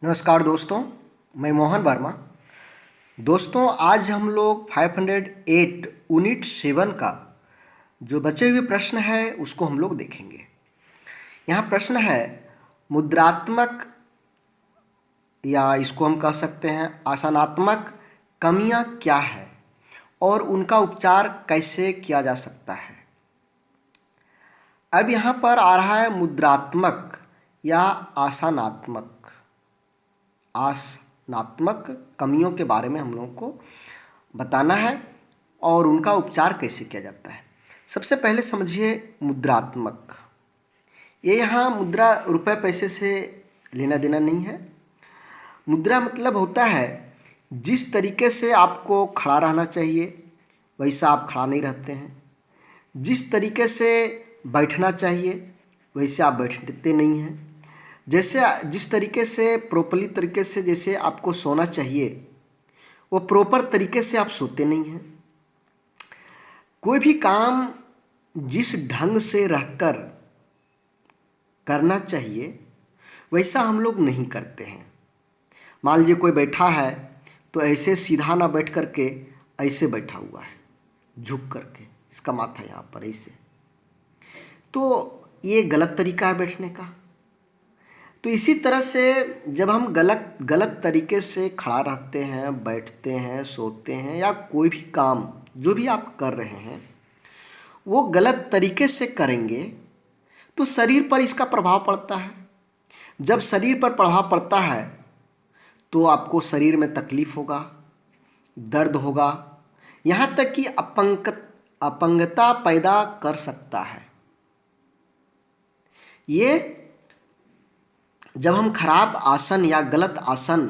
नमस्कार दोस्तों, मैं मोहन वर्मा। दोस्तों, आज हम लोग 508 यूनिट 7 का जो बचे हुए प्रश्न है उसको हम लोग देखेंगे। यहाँ प्रश्न है, मुद्रात्मक या इसको हम कह सकते हैं आसनात्मक कमियाँ क्या है और उनका उपचार कैसे किया जा सकता है। अब यहाँ पर आ रहा है मुद्रात्मक या आसनात्मक कमियों के बारे में हम लोगों को बताना है और उनका उपचार कैसे किया जाता है। सबसे पहले समझिए मुद्रात्मक। ये यहाँ मुद्रा रुपए पैसे से लेना देना नहीं है। मुद्रा मतलब होता है जिस तरीके से आपको खड़ा रहना चाहिए वैसा आप खड़ा नहीं रहते हैं, जिस तरीके से बैठना चाहिए वैसे आप बैठते नहीं हैं, जैसे जिस तरीके से प्रॉपरली तरीके से जैसे आपको सोना चाहिए वो प्रॉपर तरीके से आप सोते नहीं हैं। कोई भी काम जिस ढंग से रहकर करना चाहिए वैसा हम लोग नहीं करते हैं। मान लीजिए कोई बैठा है तो ऐसे सीधा ना बैठ करके ऐसे बैठा हुआ है, झुक करके, इसका माथा यहाँ पर ऐसे, तो ये गलत तरीका है बैठने का। तो इसी तरह से जब हम गलत तरीके से खड़ा रहते हैं, बैठते हैं, सोते हैं या कोई भी काम जो भी आप कर रहे हैं वो गलत तरीके से करेंगे तो शरीर पर इसका प्रभाव पड़ता है। जब शरीर पर प्रभाव पड़ता है तो आपको शरीर में तकलीफ होगा, दर्द होगा, यहाँ तक कि अपंगता पैदा कर सकता है। ये जब हम खराब आसन या गलत आसन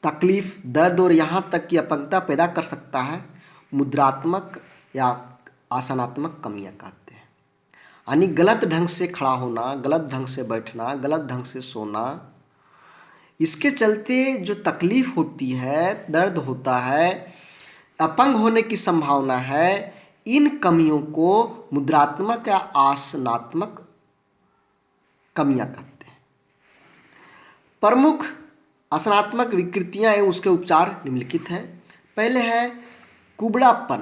तकलीफ, दर्द और यहाँ तक कि अपंगता पैदा कर सकता है, मुद्रात्मक या आसनात्मक कमियाँ कहते हैं। यानी गलत ढंग से खड़ा होना, गलत ढंग से बैठना, गलत ढंग से सोना, इसके चलते जो तकलीफ होती है, दर्द होता है, अपंग होने की संभावना है, इन कमियों को मुद्रात्मक या आसनात्मक कमियाँ कहते हैं। प्रमुख आसनात्मक विकृतियाँ एवं उसके उपचार निम्नलिखित है। पहले है कुबड़ापन,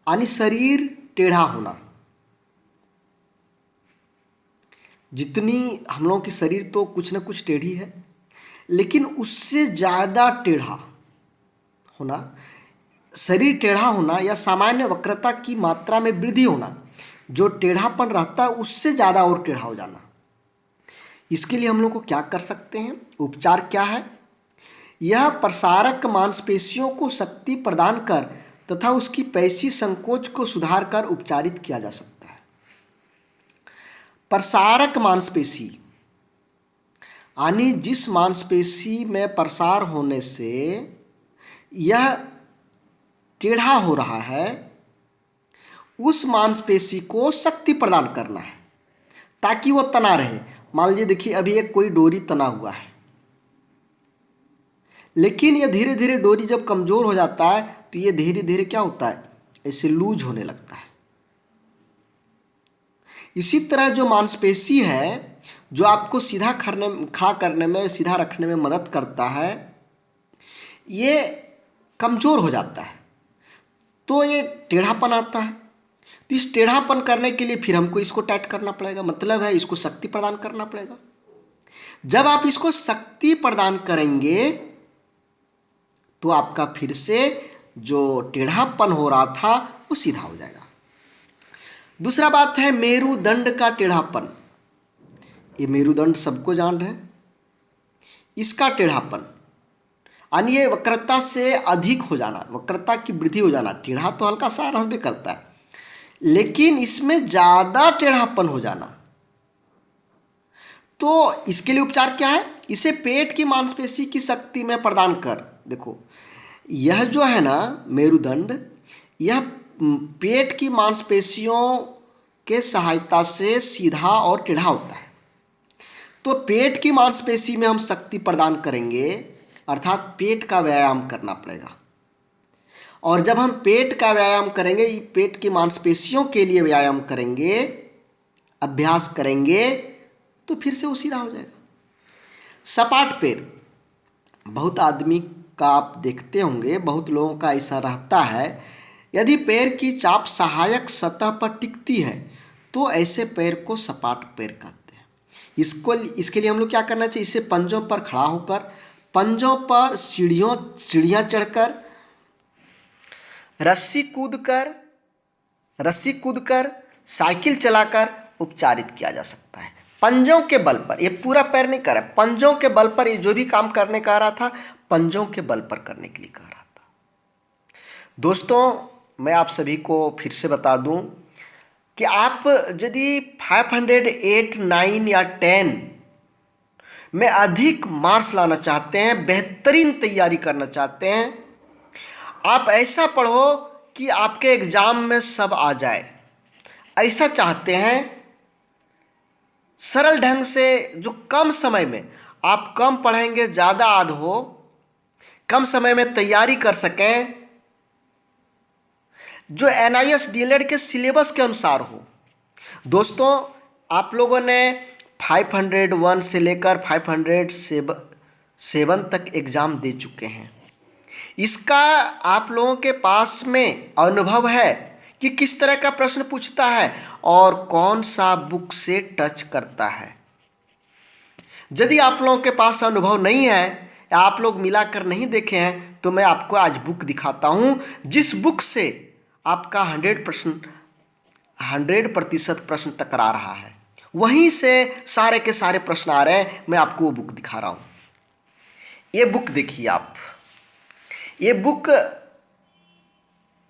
यानी शरीर टेढ़ा होना। जितनी हम लोगों की शरीर तो कुछ न कुछ टेढ़ी है, लेकिन उससे ज़्यादा टेढ़ा होना, शरीर टेढ़ा होना या सामान्य वक्रता की मात्रा में वृद्धि होना, जो टेढ़ापन रहता है उससे ज़्यादा और टेढ़ा हो जाना। इसके लिए हम लोग को क्या कर सकते हैं, उपचार क्या है? यह प्रसारक मांसपेशियों को शक्ति प्रदान कर तथा उसकी पेशी संकोच को सुधार कर उपचारित किया जा सकता है। प्रसारक मांसपेशी यानी जिस मांसपेशी में प्रसार होने से यह टेढ़ा हो रहा है उस मांसपेशी को शक्ति प्रदान करना है ताकि वो तना रहे। मान लीजिए, देखिए अभी एक कोई डोरी तना हुआ है, लेकिन ये धीरे धीरे डोरी जब कमज़ोर हो जाता है तो ये धीरे धीरे क्या होता है, ऐसे लूज होने लगता है। इसी तरह जो मांसपेशी है जो आपको सीधा खड़ा करने में, सीधा रखने में मदद करता है, ये कमज़ोर हो जाता है तो ये टेढ़ापन आता है। तो इस टेढ़ापन करने के लिए फिर हमको इसको टाइट करना पड़ेगा, मतलब है इसको शक्ति प्रदान करना पड़ेगा। जब आप इसको शक्ति प्रदान करेंगे तो आपका फिर से जो टेढ़ापन हो रहा था वो सीधा हो जाएगा। दूसरा बात है मेरुदंड का टेढ़ापन। ये मेरुदंड सबको जान रहे हैं, इसका टेढ़ापन यानी ये वक्रता से अधिक हो जाना, वक्रता की वृद्धि हो जाना। टेढ़ा तो हल्का सा रहबे करता है, लेकिन इसमें ज़्यादा टेढ़ापन हो जाना। तो इसके लिए उपचार क्या है? इसे पेट की मांसपेशी की शक्ति में प्रदान कर, देखो यह जो है ना मेरुदंड, यह पेट की मांसपेशियों के सहायता से सीधा और टेढ़ा होता है। तो पेट की मांसपेशी में हम शक्ति प्रदान करेंगे, अर्थात पेट का व्यायाम करना पड़ेगा। और जब हम पेट का व्यायाम करेंगे, पेट की मांसपेशियों के लिए व्यायाम करेंगे, अभ्यास करेंगे, तो फिर से वो सीधा हो जाएगा। सपाट पैर, बहुत आदमी का आप देखते होंगे, बहुत लोगों का ऐसा रहता है, यदि पैर की चाप सहायक सतह पर टिकती है तो ऐसे पैर को सपाट पैर कहते हैं। इसके लिए हम लोग क्या करना चाहिए, इसे पंजों पर खड़ा होकर, पंजों पर सीढ़ियाँ चढ़कर, रस्सी कूदकर, साइकिल चलाकर उपचारित किया जा सकता है। पंजों के बल पर, ये पूरा पैर नहीं कर रहा, पंजों के बल पर, ये जो भी काम करने कह रहा था पंजों के बल पर करने के लिए कह रहा था। दोस्तों मैं आप सभी को फिर से बता दूं कि आप यदि 508, 9 या 10 में अधिक मार्क्स लाना चाहते हैं, बेहतरीन तैयारी करना चाहते हैं, आप ऐसा पढ़ो कि आपके एग्जाम में सब आ जाए, ऐसा चाहते हैं, सरल ढंग से, जो कम समय में आप कम पढ़ेंगे ज़्यादा याद हो, कम समय में तैयारी कर सकें, जो NIS DLED के सिलेबस के अनुसार हो। दोस्तों आप लोगों ने 501 से लेकर 507 तक एग्ज़ाम दे चुके हैं। इसका आप लोगों के पास में अनुभव है कि किस तरह का प्रश्न पूछता है और कौन सा बुक से टच करता है। यदि आप लोगों के पास अनुभव नहीं है या आप लोग मिलाकर नहीं देखे हैं तो मैं आपको आज बुक दिखाता हूं, जिस बुक से आपका 100% प्रश्न टकरा रहा है, वहीं से सारे के सारे प्रश्न आ रहे हैं। मैं आपको वो बुक दिखा रहा हूं। ये बुक देखिए आप, ये बुक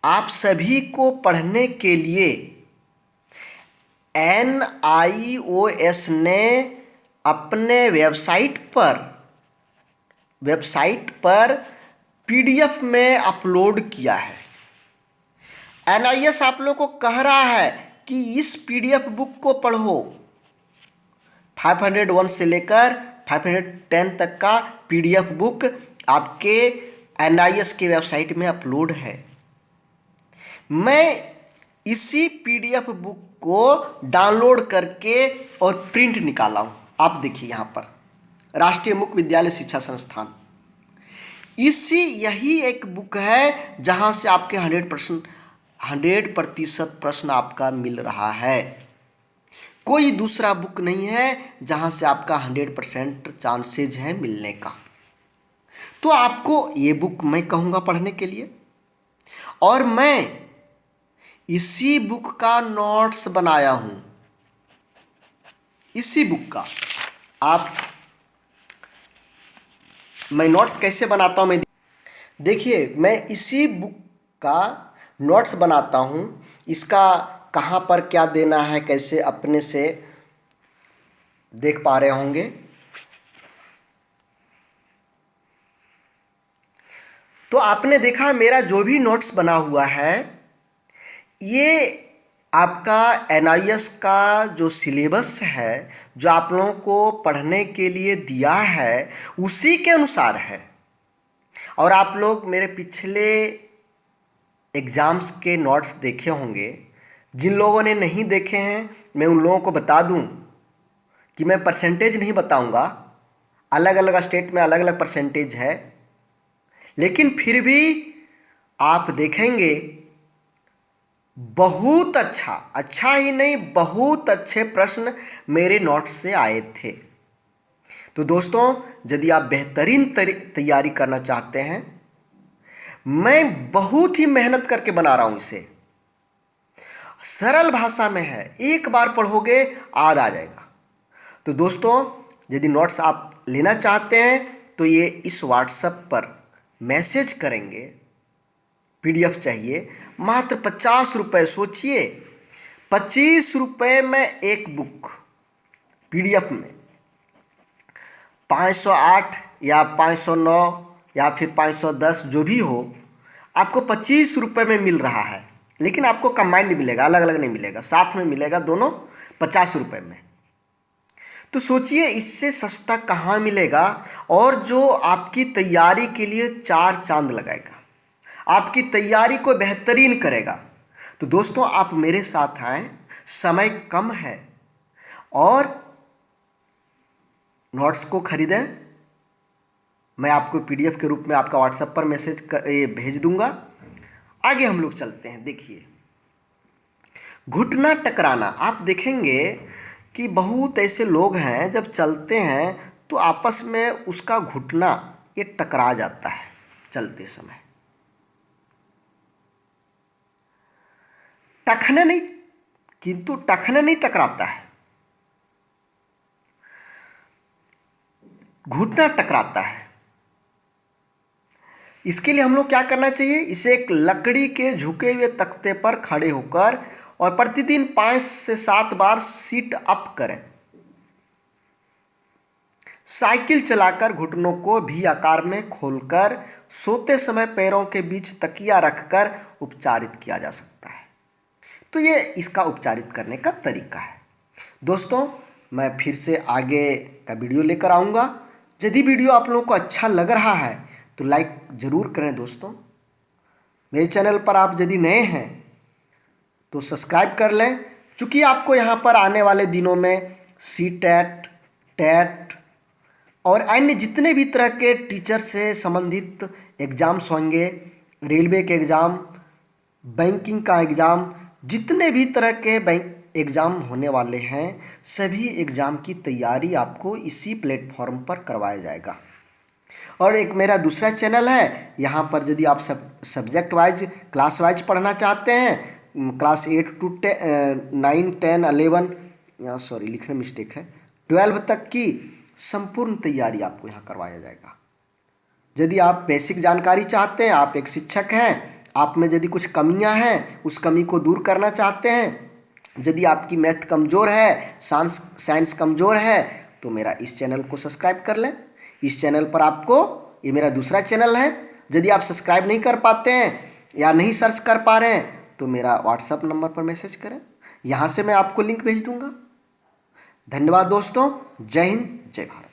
आप सभी को पढ़ने के लिए NIOS ने अपने वेबसाइट पर PDF में अपलोड किया है। NIS आप लोगों को कह रहा है कि इस PDF बुक को पढ़ो। 501 से लेकर 510 तक का PDF बुक आपके NIS के वेबसाइट में अपलोड है। मैं इसी PDF बुक को डाउनलोड करके और प्रिंट निकाला हूँ। आप देखिए यहाँ पर, राष्ट्रीय मुक्त विद्यालय शिक्षा संस्थान, यही एक बुक है जहाँ से आपके 100% प्रश्न आपका मिल रहा है। कोई दूसरा बुक नहीं है जहाँ से आपका 100% चांसेज है मिलने का। तो आपको ये बुक मैं कहूँगा पढ़ने के लिए, और मैं इसी बुक का नोट्स बनाया हूँ। इसी बुक का मैं नोट्स कैसे बनाता हूँ, मैं देखिए, मैं इसी बुक का नोट्स बनाता हूँ। इसका कहाँ पर क्या देना है कैसे अपने से देख पा रहे होंगे। तो आपने देखा मेरा जो भी नोट्स बना हुआ है, ये आपका NIS का जो सिलेबस है, जो आप लोगों को पढ़ने के लिए दिया है, उसी के अनुसार है। और आप लोग मेरे पिछले एग्ज़ाम्स के नोट्स देखे होंगे। जिन लोगों ने नहीं देखे हैं, मैं उन लोगों को बता दूं कि मैं परसेंटेज नहीं बताऊंगा, अलग अलग स्टेट में अलग अलग परसेंटेज है, लेकिन फिर भी आप देखेंगे बहुत अच्छा ही नहीं, बहुत अच्छे प्रश्न मेरे नोट्स से आए थे। तो दोस्तों यदि आप बेहतरीन तैयारी करना चाहते हैं, मैं बहुत ही मेहनत करके बना रहा हूँ इसे, सरल भाषा में है, एक बार पढ़ोगे याद आ जाएगा। तो दोस्तों यदि नोट्स आप लेना चाहते हैं तो ये इस व्हाट्सएप पर मैसेज करेंगे, PDF चाहिए, मात्र 50 रुपये। सोचिए 25 रुपये में एक बुक PDF में, 508 या 509 या फिर 510 जो भी हो, आपको 25 रुपये में मिल रहा है। लेकिन आपको कंबाइंड मिलेगा, अलग अलग नहीं मिलेगा, साथ में मिलेगा दोनों 50 रुपये में। तो सोचिए इससे सस्ता कहाँ मिलेगा, और जो आपकी तैयारी के लिए 4 चांद लगाएगा, आपकी तैयारी को बेहतरीन करेगा। तो दोस्तों आप मेरे साथ आएँ, समय कम है और नोट्स को खरीदें। मैं आपको पीडीएफ के रूप में आपका व्हाट्सएप पर भेज दूंगा। आगे हम लोग चलते हैं। देखिए, घुटना टकराना। आप देखेंगे कि बहुत ऐसे लोग हैं जब चलते हैं तो आपस में उसका घुटना ये टकरा जाता है चलते समय। टखने नहीं, किंतु टखने नहीं टकराता है, घुटना टकराता है। इसके लिए हम लोग क्या करना चाहिए? इसे एक लकड़ी के झुके हुए तख्ते पर खड़े होकर और प्रतिदिन 5 से 7 बार सीट अप करें। साइकिल चलाकर घुटनों को भी आकार में खोलकर सोते समय पैरों के बीच तकिया रखकर उपचारित किया जा सकता है। तो ये इसका उपचारित करने का तरीका है। दोस्तों, मैं फिर से आगे का वीडियो लेकर आऊँगा। यदि वीडियो आप लोगों को अच्छा लग रहा है तो लाइक ज़रूर करें। दोस्तों, मेरे चैनल पर आप यदि नए हैं तो सब्सक्राइब कर लें, चूँकि आपको यहाँ पर आने वाले दिनों में सीटेट, टेट और अन्य जितने भी तरह के टीचर से संबंधित एग्ज़ाम्स होंगे, रेलवे के एग्ज़ाम, बैंकिंग का एग्ज़ाम, जितने भी तरह के बैंक एग्ज़ाम होने वाले हैं, सभी एग्ज़ाम की तैयारी आपको इसी प्लेटफॉर्म पर करवाया जाएगा। और एक मेरा दूसरा चैनल है, यहाँ पर यदि आप सब्जेक्ट वाइज, क्लास वाइज पढ़ना चाहते हैं, क्लास 8 to 9, 10, 11, यहाँ सॉरी लिखने मिस्टेक है, 12 तक की संपूर्ण तैयारी आपको यहाँ करवाया जाएगा। यदि आप बेसिक जानकारी चाहते हैं, आप एक शिक्षक हैं, आप में यदि कुछ कमियां हैं, उस कमी को दूर करना चाहते हैं, यदि आपकी मैथ कमज़ोर है, साइंस कमज़ोर है, तो मेरा इस चैनल को सब्सक्राइब कर लें। इस चैनल पर आपको, ये मेरा दूसरा चैनल है, यदि आप सब्सक्राइब नहीं कर पाते हैं या नहीं सर्च कर पा रहे हैं तो मेरा व्हाट्सएप नंबर पर मैसेज करें, यहाँ से मैं आपको लिंक भेज दूँगा। धन्यवाद दोस्तों। जय हिंद, जय भारत।